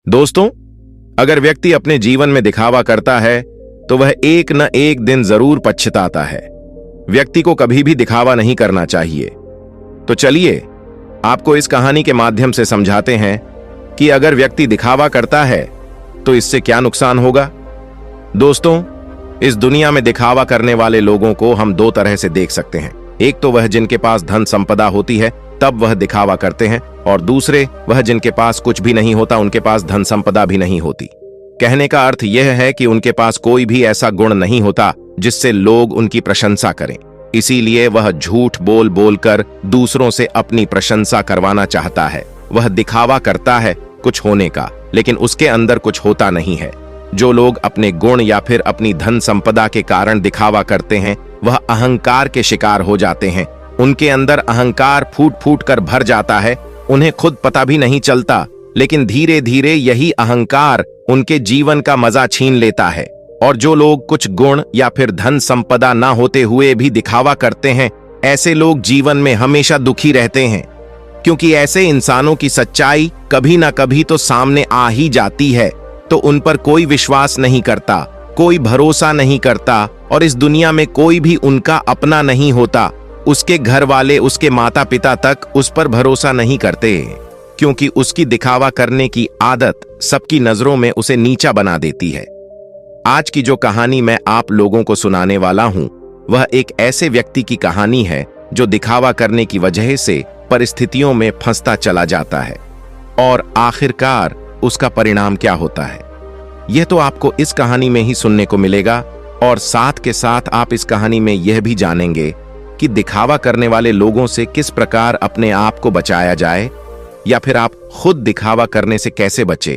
दोस्तों, अगर व्यक्ति अपने जीवन में दिखावा करता है तो वह एक न एक दिन जरूर पछताता है। व्यक्ति को कभी भी दिखावा नहीं करना चाहिए। तो चलिए आपको इस कहानी के माध्यम से समझाते हैं कि अगर व्यक्ति दिखावा करता है तो इससे क्या नुकसान होगा। दोस्तों, इस दुनिया में दिखावा करने वाले लोगों को हम दो तरह से देख सकते हैं। एक तो वह जिनके पास धन संपदा होती है तब वह दिखावा करते हैं, और दूसरे वह जिनके पास कुछ भी नहीं होता, उनके पास धन संपदा भी नहीं होती। कहने का अर्थ यह है कि उनके पास कोई भी ऐसा गुण नहीं होता जिससे लोग उनकी प्रशंसा करें। इसीलिए वह झूठ बोल बोलकर दूसरों से अपनी प्रशंसा करवाना चाहता है। वह दिखावा करता है कुछ होने का, लेकिन उसके अंदर कुछ होता नहीं है। जो लोग अपने गुण या फिर अपनी धन संपदा के कारण दिखावा करते हैं वह अहंकार के शिकार हो जाते हैं। उनके अंदर अहंकार फूट फूट कर भर जाता है। उन्हें खुद पता भी नहीं चलता, लेकिन धीरे धीरे यही अहंकार उनके जीवन का मजा छीन लेता है। और जो लोग कुछ गुण या फिर धन संपदा ना होते हुए भी दिखावा करते हैं, ऐसे लोग जीवन में हमेशा दुखी रहते हैं, क्योंकि ऐसे इंसानों की सच्चाई कभी ना कभी तो सामने आ ही जाती है, तो उन पर कोई विश्वास नहीं करता, कोई भरोसा नहीं करता, और इस दुनिया में कोई भी उनका अपना नहीं होता। उसके घर वाले, उसके माता पिता तक उस पर भरोसा नहीं करते, क्योंकि उसकी दिखावा करने की आदत सबकी नजरों में उसे नीचा बना देती है। आज की जो कहानी मैं आप लोगों को सुनाने वाला हूं, वह एक ऐसे व्यक्ति की कहानी है जो दिखावा करने की वजह से परिस्थितियों में फंसता चला जाता है, और आखिरकार उसका परिणाम क्या होता है यह तो आपको इस कहानी में ही सुनने को मिलेगा। और साथ के साथ आप इस कहानी में यह भी जानेंगे कि दिखावा करने वाले लोगों से किस प्रकार अपने आप को बचाया जाए, या फिर आप खुद दिखावा करने से कैसे बचे।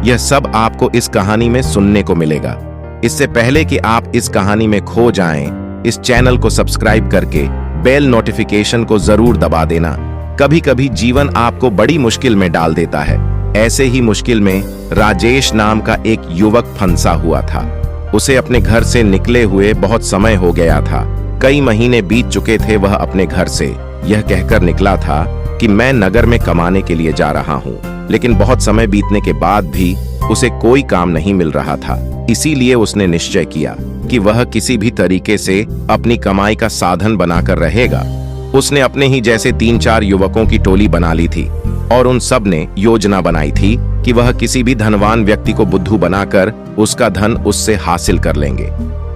यह सब आपको इस कहानी में सुनने को मिलेगा। इससे पहले कि आप इस कहानी में खो जाएं, इस चैनल को सब्सक्राइब करके बेल नोटिफिकेशन को जरूर दबा देना। कभी कभी जीवन आपको बड़ी मुश्किल में डाल देता है। ऐसे ही मुश्किल में राजेश नाम का एक युवक फंसा हुआ था। उसे अपने घर से निकले हुए बहुत समय हो गया था। कई महीने बीत चुके थे। वह अपने घर से यह कहकर निकला था कि मैं नगर में कमाने के लिए जा रहा हूँ, लेकिन बहुत समय बीतने के बाद भी उसे कोई काम नहीं मिल रहा था। इसीलिए उसने निश्चय किया कि वह किसी भी तरीके से अपनी कमाई का साधन बनाकर रहेगा। उसने अपने ही जैसे 3-4 युवकों की टोली बना ली थी, और उन सब ने योजना बनाई थी कि वह किसी भी धनवान व्यक्ति को बुद्धू बनाकर उसका धन उससे हासिल कर लेंगे।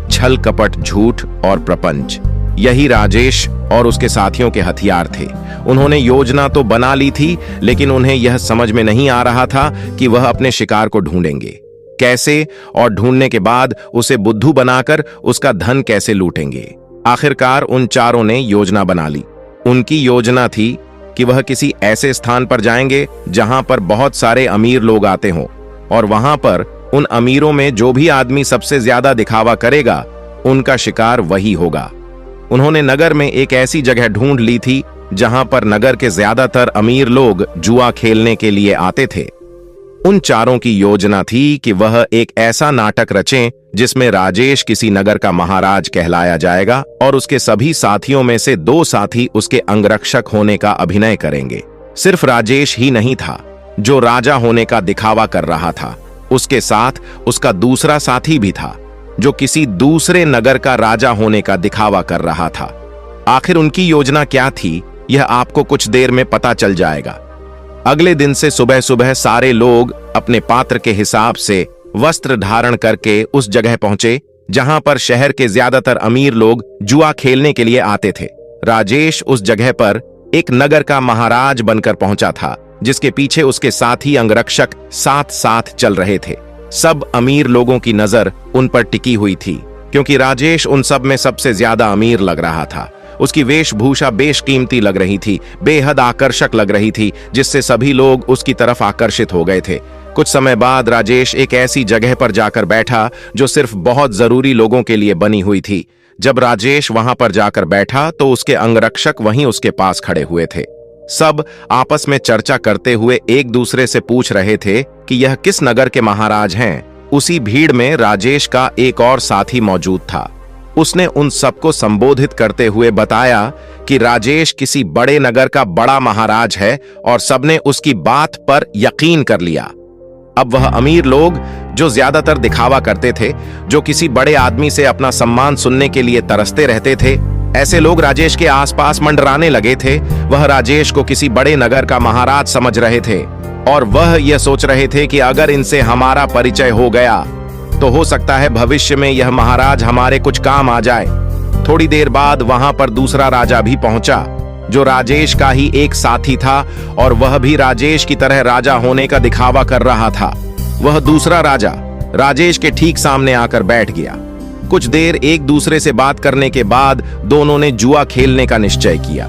छल कपट, झूठ और प्रपंच, यही राजेश और उसके साथियों के हथियार थे। उन्होंने योजना तो बना ली थी, लेकिन उन्हें यह समझ में नहीं आ रहा था कि वह अपने शिकार को ढूंढेंगे कैसे, और ढूंढने के बाद उसे बुद्धू बनाकर उसका धन कैसे लूटेंगे। आखिरकार उन चारों ने योजना बना ली। उनकी योजना थी कि वह किसी ऐसे स्थान पर जाएंगे जहां पर बहुत सारे अमीर लोग आते हों, और वहां पर उन अमीरों में जो भी आदमी सबसे ज्यादा दिखावा करेगा उनका शिकार वही होगा। उन्होंने नगर में एक ऐसी जगह ढूंढ ली थी जहां पर नगर के ज्यादातर अमीर लोग जुआ खेलने के लिए आते थे। उन चारों की योजना थी कि वह एक ऐसा नाटक रचें जिसमें राजेश किसी नगर का महाराज कहलाया जाएगा, और उसके सभी साथियों में से 2 साथी उसके अंगरक्षक होने का अभिनय करेंगे। सिर्फ राजेश ही नहीं था जो राजा होने का दिखावा कर रहा था, उसके साथ उसका दूसरा साथी भी था जो किसी दूसरे नगर का राजा होने का दिखावा कर रहा था। आखिर उनकी योजना क्या थी यह आपको कुछ देर में पता चल जाएगा। अगले दिन से सुबह सुबह सारे लोग अपने पात्र के हिसाब से वस्त्र धारण करके उस जगह पहुंचे जहां पर शहर के ज्यादातर अमीर लोग जुआ खेलने के लिए आते थे। राजेश उस जगह पर एक नगर का महाराज बनकर पहुंचा था, जिसके पीछे उसके साथी अंगरक्षक साथ साथ चल रहे थे। सब अमीर लोगों की नजर उन पर टिकी हुई थी, क्योंकि राजेश उन सब में सबसे ज्यादा अमीर लग रहा था। उसकी वेशभूषा बेशकीमती लग रही थी, बेहद आकर्षक लग रही थी, जिससे सभी लोग उसकी तरफ आकर्षित हो गए थे। कुछ समय बाद राजेश एक ऐसी जगह पर जाकर बैठा जो सिर्फ बहुत जरूरी लोगों के लिए बनी हुई थी। जब राजेश वहां पर जाकर बैठा तो उसके अंगरक्षक वहीं उसके पास खड़े हुए थे। सब आपस में चर्चा करते हुए एक दूसरे से पूछ रहे थे कि यह किस नगर के महाराज हैं। उसी भीड़ में राजेश का एक और साथी मौजूद था। उसने उन सबको संबोधित करते हुए बताया कि राजेश किसी बड़े नगर का बड़ा महाराज है, और सबने उसकी बात पर यकीन कर लिया। अब वह अमीर लोग जो ज्यादातर दिखावा करते थे, जो किसी बड़े आदमी से अपना सम्मान सुनने के लिए तरसते रहते थे, ऐसे लोग राजेश के आसपास मंडराने लगे थे। वह राजेश को किसी बड़े नगर का महाराज समझ रहे थे और वह यह सोच रहे थे कि अगर इनसे हमारा परिचय हो गया तो हो सकता है भविष्य में यह महाराज हमारे कुछ काम आ जाए। थोड़ी देर बाद वहां पर दूसरा राजा भी पहुंचा, जो राजेश का ही एक साथी था और वह भी राजेश की तरह राजा होने का दिखावा कर रहा था। वह दूसरा राजा राजेश के ठीक सामने आकर बैठ गया। कुछ देर एक दूसरे से बात करने के बाद दोनों ने जुआ खेलने का निश्चय किया।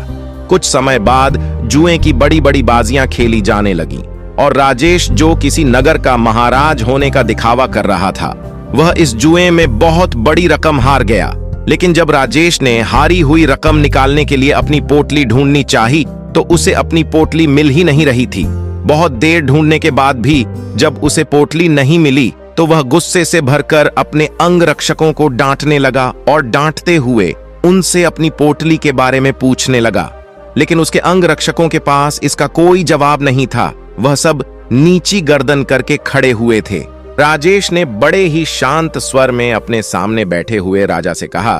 कुछ समय बाद जुए की बड़ी बड़ी बाजियां खेली जाने लगीं और राजेश, जो किसी नगर का महाराज होने का दिखावा कर रहा था, वह इस जुए में बहुत बड़ी रकम हार गया। लेकिन जब राजेश ने हारी हुई रकम निकालने के लिए अपनी पोटली ढूंढनी चाही तो उसे अपनी पोटली मिल ही नहीं रही थी। बहुत देर ढूंढने के बाद भी जब उसे पोटली नहीं मिली तो वह गुस्से से भरकर अपने अंगरक्षकों को डांटने लगा और डांटते हुए उनसे अपनी पोटली के बारे में पूछने लगा। लेकिन उसके अंगरक्षकों के पास इसका कोई जवाब नहीं था। वह सब नीची गर्दन करके खड़े हुए थे। राजेश ने बड़े ही शांत स्वर में अपने सामने बैठे हुए राजा से कहा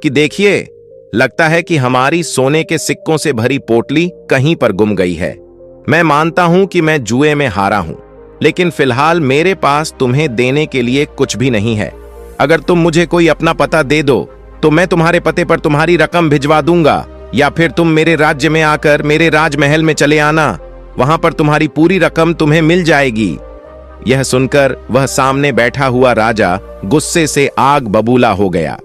कि देखिए, लगता है कि हमारी सोने के सिक्कों से भरी पोटली कहीं पर गुम गई है। मैं मानता हूं कि मैं जुए में हारा हूं, लेकिन फिलहाल मेरे पास तुम्हें देने के लिए कुछ भी नहीं है। अगर तुम मुझे कोई अपना पता दे दो तो मैं तुम्हारे पते पर तुम्हारी रकम भिजवा दूंगा, या फिर तुम मेरे राज्य में आकर मेरे राजमहल में चले आना, वहां पर तुम्हारी पूरी रकम तुम्हें मिल जाएगी। यह सुनकर वह सामने बैठा हुआ राजा गुस्से से आग बबूला हो गया।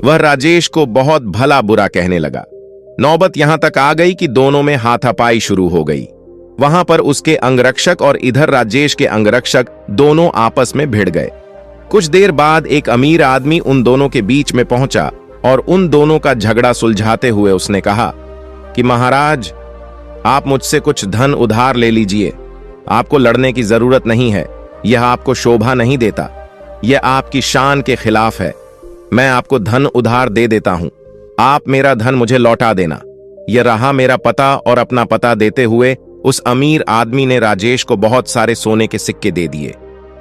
वह राजेश को बहुत भला बुरा कहने लगा। नौबत यहां तक आ गई कि दोनों में हाथापाई शुरू हो गई। वहां पर उसके अंगरक्षक और इधर राजेश के अंगरक्षक दोनों आपस में भिड़ गए। कुछ देर बाद एक अमीर आदमी उन दोनों के बीच में पहुंचा और उन दोनों का झगड़ा सुलझाते हुए उसने कहा कि महाराज, आप मुझसे कुछ धन उधार ले लीजिए। आपको लड़ने की जरूरत नहीं है, यह आपको शोभा नहीं देता, यह आपकी शान के खिलाफ है। मैं आपको धन उधार दे देता हूं, आप मेरा धन मुझे लौटा देना। यह रहा मेरा पता। और अपना पता देते हुए उस अमीर आदमी ने राजेश को बहुत सारे सोने के सिक्के दे दिए।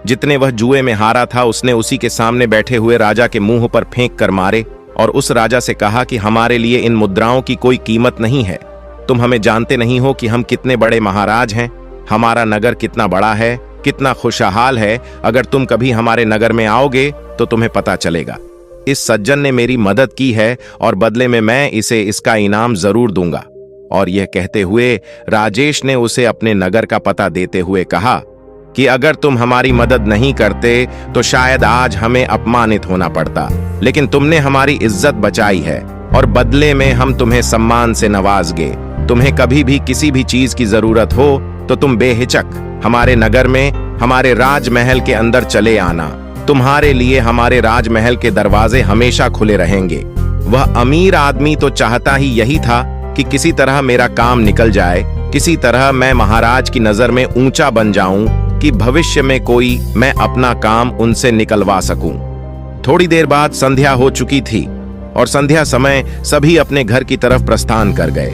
जितने वह जुए में हारा था उसने उसी के सामने बैठे हुए राजा के मुंह पर फेंक कर मारे और उस राजा से कहा कि हमारे लिए इन मुद्राओं की कोई कीमत नहीं है। तुम हमें जानते नहीं हो कि हम कितने बड़े महाराज हैं, हमारा नगर कितना बड़ा है, कितना खुशहाल है। अगर तुम कभी हमारे नगर में आओगे तो तुम्हें पता चलेगा। इस सज्जन ने मेरी मदद की है और बदले में मैं इसे इसका इनाम जरूर दूंगा। और यह कहते हुए राजेश ने उसे अपने नगर का पता देते हुए कहा कि अगर तुम हमारी मदद नहीं करते तो शायद आज हमें अपमानित होना पड़ता, लेकिन तुमने हमारी इज्जत बचाई है और बदले में हम तुम्हें सम्मान से नवाजेंगे। तुम्हें कभी भी किसी भी चीज की जरूरत हो तो तुम बेहिचक हमारे नगर में, हमारे राजमहल के अंदर चले आना। तुम्हारे लिए हमारे राजमहल के दरवाजे हमेशा खुले रहेंगे। वह अमीर आदमी तो चाहता ही यही था कि किसी तरह मेरा काम निकल जाए, किसी तरह मैं महाराज की नजर में ऊंचा बन जाऊं कि भविष्य में कोई मैं अपना काम उनसे निकलवा सकूं। थोड़ी देर बाद संध्या हो चुकी थी और संध्या समय सभी अपने घर की तरफ प्रस्थान कर गए।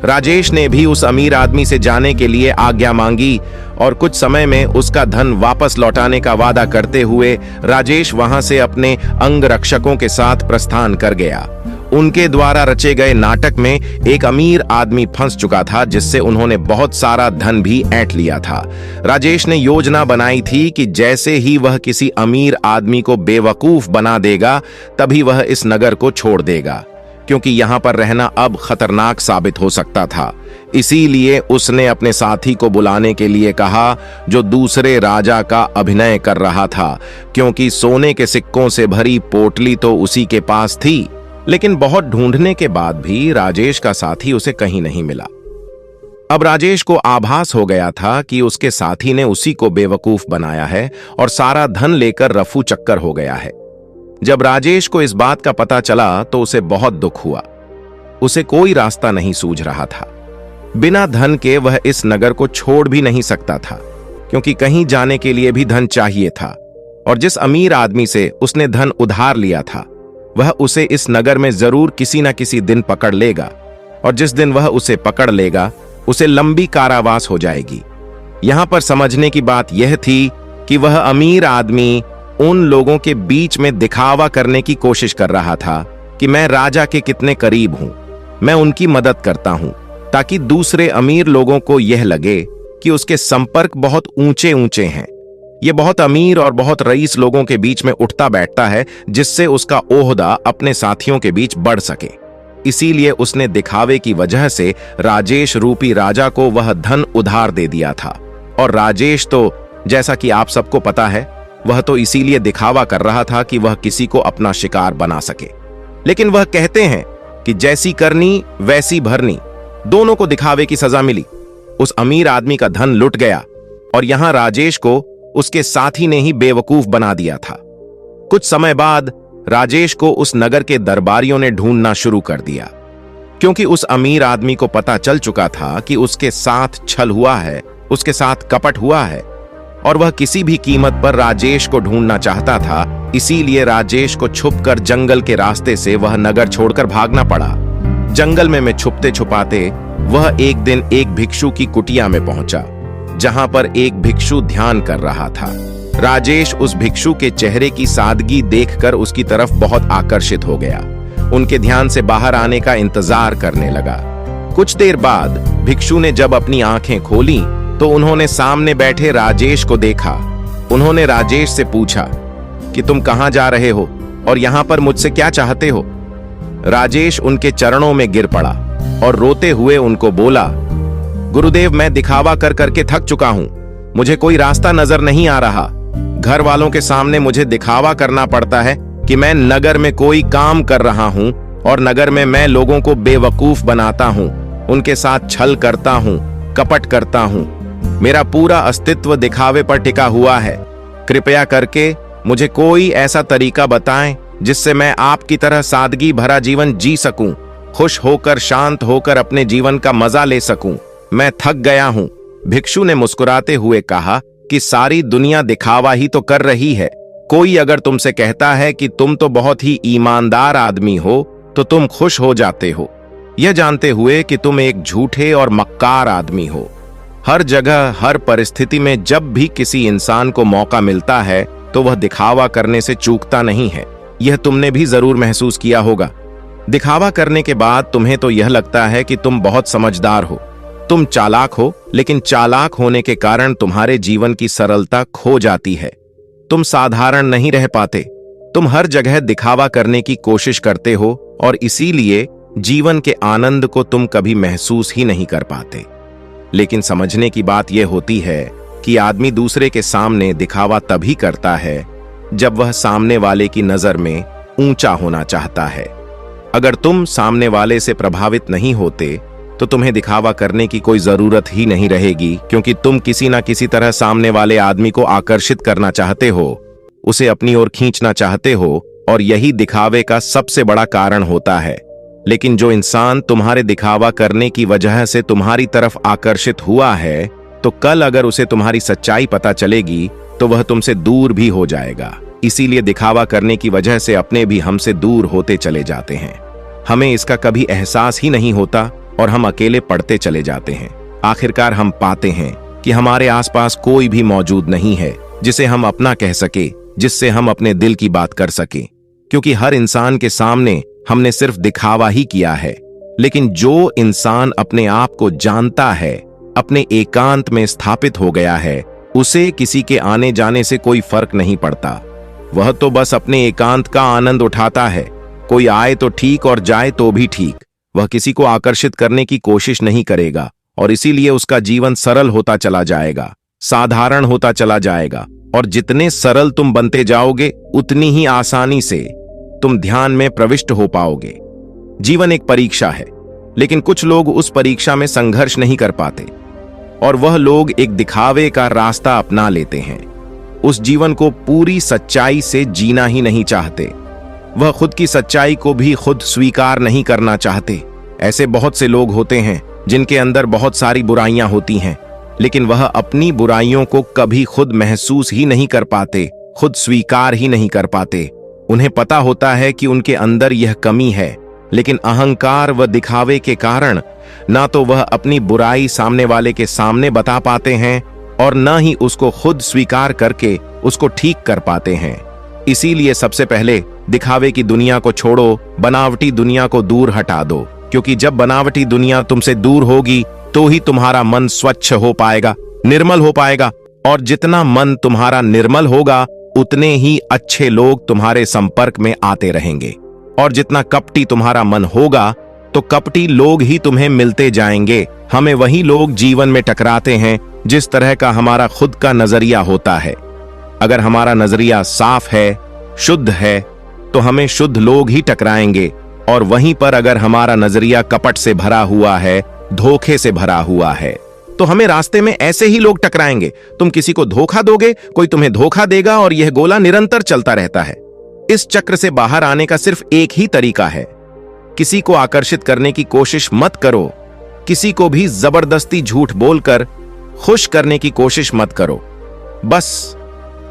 राजेश ने भी उस अमीर आदमी से जाने के लिए आज्ञा मांगी और कुछ समय में उसका धन वापस लौटाने का वादा करते हुए राजेश वहां से अपने अंगरक्षकों के साथ प्रस्थान कर गया। उनके द्वारा रचे गए नाटक में एक अमीर आदमी फंस चुका था, जिससे उन्होंने बहुत सारा धन भी ऐंठ लिया था। राजेश ने योजना बनाई थी कि जैसे ही वह किसी अमीर आदमी को बेवकूफ बना देगा तभी वह इस नगर को छोड़ देगा, क्योंकि यहां पर रहना अब खतरनाक साबित हो सकता था। इसीलिए उसने अपने साथी को बुलाने के लिए कहा, जो दूसरे राजा का अभिनय कर रहा था, क्योंकि सोने के सिक्कों से भरी पोटली तो उसी के पास थी। लेकिन बहुत ढूंढने के बाद भी राजेश का साथी उसे कहीं नहीं मिला। अब राजेश को आभास हो गया था कि उसके साथी ने उसी को बेवकूफ बनाया है और सारा धन लेकर रफू चक्कर हो गया है। जब राजेश को इस बात का पता चला तो उसे बहुत दुख हुआ। उसे कोई रास्ता नहीं सूझ रहा था। बिना धन के वह इस नगर को छोड़ भी नहीं सकता था, क्योंकि कहीं जाने के लिए भी धन चाहिए था। और जिस अमीर आदमी से उसने धन उधार लिया था वह उसे इस नगर में जरूर किसी न किसी दिन पकड़ लेगा, और जिस दिन वह उसे पकड़ लेगा उसे लंबी कारावास हो जाएगी। यहां पर समझने की बात यह थी कि वह अमीर आदमी उन लोगों के बीच में दिखावा करने की कोशिश कर रहा था कि मैं राजा के कितने करीब हूं, मैं उनकी मदद करता हूं, ताकि दूसरे अमीर लोगों को यह लगे कि उसके संपर्क बहुत ऊंचे ऊंचे हैं। यह बहुत अमीर और बहुत रईस लोगों के बीच में उठता बैठता है, जिससे उसका ओहदा अपने साथियों के बीच बढ़ सके। इसीलिए उसने दिखावे की वजह से राजेश रूपी राजा को वह धन उधार दे दिया था। और राजेश तो, जैसा कि आप सबको पता है, वह तो इसीलिए दिखावा कर रहा था कि वह किसी को अपना शिकार बना सके। लेकिन वह कहते हैं कि जैसी करनी वैसी भरनी, दोनों को दिखावे की सजा मिली। उस अमीर आदमी का धन लुट गया और यहां राजेश को उसके साथी ने ही बेवकूफ बना दिया था। कुछ समय बाद राजेश को उस नगर के दरबारियों ने ढूंढना शुरू कर दिया, क्योंकि उस अमीर आदमी को पता चल चुका था कि उसके साथ छल हुआ है, उसके साथ कपट हुआ है, और वह किसी भी कीमत पर राजेश को ढूंढना चाहता था। इसीलिए राजेश को छुपकर जंगल के रास्ते से वह नगर छोड़कर भागना पड़ा। जंगल में छुपते छुपाते वह एक दिन एक भिक्षु की कुटिया में पहुंचा, जहां पर एक भिक्षु ध्यान कर रहा था। राजेश उस भिक्षु के चेहरे की सादगी देखकर उसकी तरफ बहुत आकर्षित हो गया। उनके ध्यान से बाहर आने का इंतजार करने लगा। कुछ देर बाद भिक्षु ने जब अपनी आंखें खोली तो उन्होंने सामने बैठे राजेश को देखा। उन्होंने राजेश से पूछा कि तुम कहां जा रहे हो और यहां पर मुझसे क्या चाहते हो? राजेश उनके चरणों में गिर पड़ा और रोते हुए उनको बोला, गुरुदेव, मैं दिखावा कर करके थक चुका हूं, मुझे कोई रास्ता नजर नहीं आ रहा। घर वालों के सामने मुझे दिखावा करना पड़ता है कि मैं नगर में कोई काम कर रहा हूं, और नगर में मैं लोगों को बेवकूफ बनाता हूं, उनके साथ छल करता हूं, कपट करता हूं। मेरा पूरा अस्तित्व दिखावे पर टिका हुआ है। कृपया करके मुझे कोई ऐसा तरीका बताएं जिससे मैं आपकी तरह सादगी भरा जीवन जी सकूं, खुश होकर शांत होकर अपने जीवन का मजा ले सकूं। मैं थक गया हूं। भिक्षु ने मुस्कुराते हुए कहा कि सारी दुनिया दिखावा ही तो कर रही है। कोई अगर तुमसे कहता है कि तुम तो बहुत ही ईमानदार आदमी हो, तो तुम खुश हो जाते हो, यह जानते हुए कि तुम एक झूठे और मक्कार आदमी हो। हर जगह, हर परिस्थिति में जब भी किसी इंसान को मौका मिलता है तो वह दिखावा करने से चूकता नहीं है। यह तुमने भी जरूर महसूस किया होगा। दिखावा करने के बाद तुम्हें तो यह लगता है कि तुम बहुत समझदार हो, तुम चालाक हो, लेकिन चालाक होने के कारण तुम्हारे जीवन की सरलता खो जाती है। तुम साधारण नहीं रह पाते। तुम हर जगह दिखावा करने की कोशिश करते हो और इसीलिए जीवन के आनंद को तुम कभी महसूस ही नहीं कर पाते। लेकिन समझने की बात यह होती है कि आदमी दूसरे के सामने दिखावा तभी करता है जब वह सामने वाले की नजर में ऊंचा होना चाहता है। अगर तुम सामने वाले से प्रभावित नहीं होते तो तुम्हें दिखावा करने की कोई जरूरत ही नहीं रहेगी, क्योंकि तुम किसी ना किसी तरह सामने वाले आदमी को आकर्षित करना चाहते हो, उसे अपनी ओर खींचना चाहते हो, और यही दिखावे का सबसे बड़ा कारण होता है। लेकिन जो इंसान तुम्हारे दिखावा करने की वजह से तुम्हारी तरफ आकर्षित हुआ है, तो कल अगर उसे तुम्हारी सच्चाई पता चलेगी तो वह तुमसे दूर भी हो जाएगा। इसीलिए दिखावा करने की वजह से अपने भी हमसे दूर होते चले जाते हैं। हमें इसका कभी एहसास ही नहीं होता और हम अकेले पड़ते चले जाते हैं। आखिरकार हम पाते हैं कि हमारे आसपास कोई भी मौजूद नहीं है जिसे हम अपना कह सके, जिससे हम अपने दिल की बात कर सके, क्योंकि हर इंसान के सामने हमने सिर्फ दिखावा ही किया है। लेकिन जो इंसान अपने आप को जानता है, अपने एकांत में स्थापित हो गया है, उसे किसी के आने जाने से कोई फर्क नहीं पड़ता। वह तो बस अपने एकांत का आनंद उठाता है। कोई आए तो ठीक और जाए तो भी ठीक। वह किसी को आकर्षित करने की कोशिश नहीं करेगा और इसीलिए उसका जीवन सरल होता चला जाएगा, साधारण होता चला जाएगा। और जितने सरल तुम बनते जाओगे, उतनी ही आसानी से तुम ध्यान में प्रविष्ट हो पाओगे। जीवन एक परीक्षा है, लेकिन कुछ लोग उस परीक्षा में संघर्ष नहीं कर पाते और वह लोग एक दिखावे का रास्ता अपना लेते हैं। उस जीवन को पूरी सच्चाई से जीना ही नहीं चाहते। वह खुद की सच्चाई को भी खुद स्वीकार नहीं करना चाहते। ऐसे बहुत से लोग होते हैं जिनके अंदर बहुत सारी बुराइयां होती हैं, लेकिन वह अपनी बुराइयों को कभी खुद महसूस ही नहीं कर पाते, खुद स्वीकार ही नहीं कर पाते। उन्हें पता होता है कि उनके अंदर यह कमी है, लेकिन अहंकार व दिखावे के कारण ना तो वह अपनी बुराई सामने वाले के सामने बता पाते हैं और न ही उसको खुद स्वीकार करके उसको ठीक कर पाते हैं। इसीलिए सबसे पहले दिखावे की दुनिया को छोड़ो, बनावटी दुनिया को दूर हटा दो, क्योंकि जब बनावटी दुनिया तुमसे दूर होगी तो ही तुम्हारा मन स्वच्छ हो पाएगा, निर्मल हो पाएगा। और जितना मन तुम्हारा निर्मल होगा उतने ही अच्छे लोग तुम्हारे संपर्क में आते रहेंगे। और जितना कपटी तुम्हारा मन होगा तो कपटी लोग ही तुम्हें मिलते जाएंगे। हमें वही लोग जीवन में टकराते हैं जिस तरह का हमारा खुद का नजरिया होता है। अगर हमारा नजरिया साफ है, शुद्ध है, तो हमें शुद्ध लोग ही टकराएंगे। और वहीं पर अगर हमारा नजरिया कपट से भरा हुआ है, धोखे से भरा हुआ है, तो हमें रास्ते में ऐसे ही लोग टकराएंगे। तुम किसी को धोखा दोगे, कोई तुम्हें धोखा देगा, और यह गोला निरंतर चलता रहता है। इस चक्र से बाहर आने का सिर्फ एक ही तरीका है। किसी को आकर्षित करने की कोशिश मत करो, किसी को भी जबरदस्ती झूठ बोलकर खुश करने की कोशिश मत करो। बस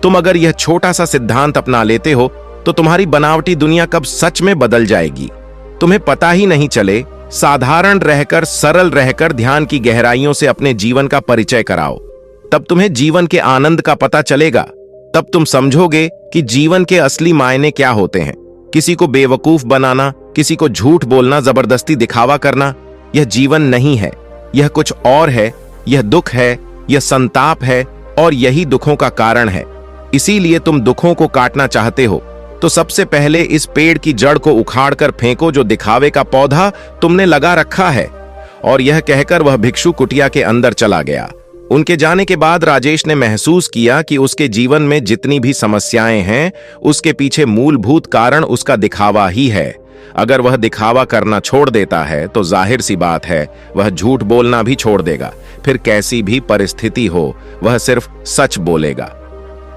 तुम अगर यह छोटा सा सिद्धांत अपना लेते हो तो तुम्हारी बनावटी दुनिया कब सच में बदल जाएगी, तुम्हें पता ही नहीं चले। साधारण रहकर, सरल रहकर ध्यान की गहराइयों से अपने जीवन का परिचय कराओ, तब तुम्हें जीवन के आनंद का पता चलेगा। तब तुम समझोगे कि जीवन के असली मायने क्या होते हैं। किसी को बेवकूफ बनाना, किसी को झूठ बोलना, जबरदस्ती दिखावा करना, यह जीवन नहीं है, यह कुछ और है। यह दुख है, यह संताप है, और यही दुखों का कारण है। इसीलिए तुम दुखों को काटना चाहते हो तो सबसे पहले इस पेड़ की जड़ को उखाड़कर फेंको जो दिखावे का पौधा तुमने लगा रखा है। और यह कहकर वह भिक्षु कुटिया के अंदर चला गया। उनके जाने के बाद राजेश ने महसूस किया कि उसके जीवन में जितनी भी समस्याएं हैं उसके पीछे मूलभूत कारण उसका दिखावा ही है। अगर वह दिखावा करना छोड़ देता है तो जाहिर सी बात है वह झूठ बोलना भी छोड़ देगा। फिर कैसी भी परिस्थिति हो वह सिर्फ सच बोलेगा।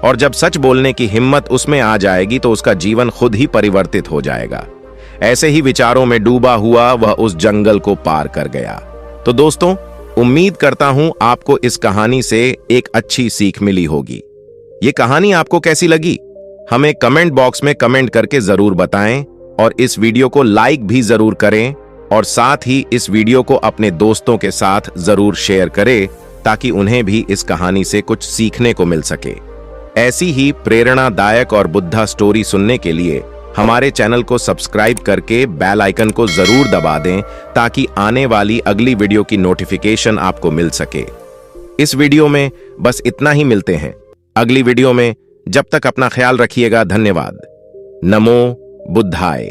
और जब सच बोलने की हिम्मत उसमें आ जाएगी तो उसका जीवन खुद ही परिवर्तित हो जाएगा। ऐसे ही विचारों में डूबा हुआ वह उस जंगल को पार कर गया। तो दोस्तों, उम्मीद करता हूं आपको इस कहानी से एक अच्छी सीख मिली होगी। ये कहानी आपको कैसी लगी हमें कमेंट बॉक्स में कमेंट करके जरूर बताएं, और इस वीडियो को लाइक भी जरूर करें, और साथ ही इस वीडियो को अपने दोस्तों के साथ जरूर शेयर करें ताकि उन्हें भी इस कहानी से कुछ सीखने को मिल सके। ऐसी ही प्रेरणादायक और बुद्धा स्टोरी सुनने के लिए हमारे चैनल को सब्सक्राइब करके बेल आइकन को जरूर दबा दें ताकि आने वाली अगली वीडियो की नोटिफिकेशन आपको मिल सके। इस वीडियो में बस इतना ही, मिलते हैं अगली वीडियो में। जब तक अपना ख्याल रखिएगा। धन्यवाद। नमो बुद्धाय।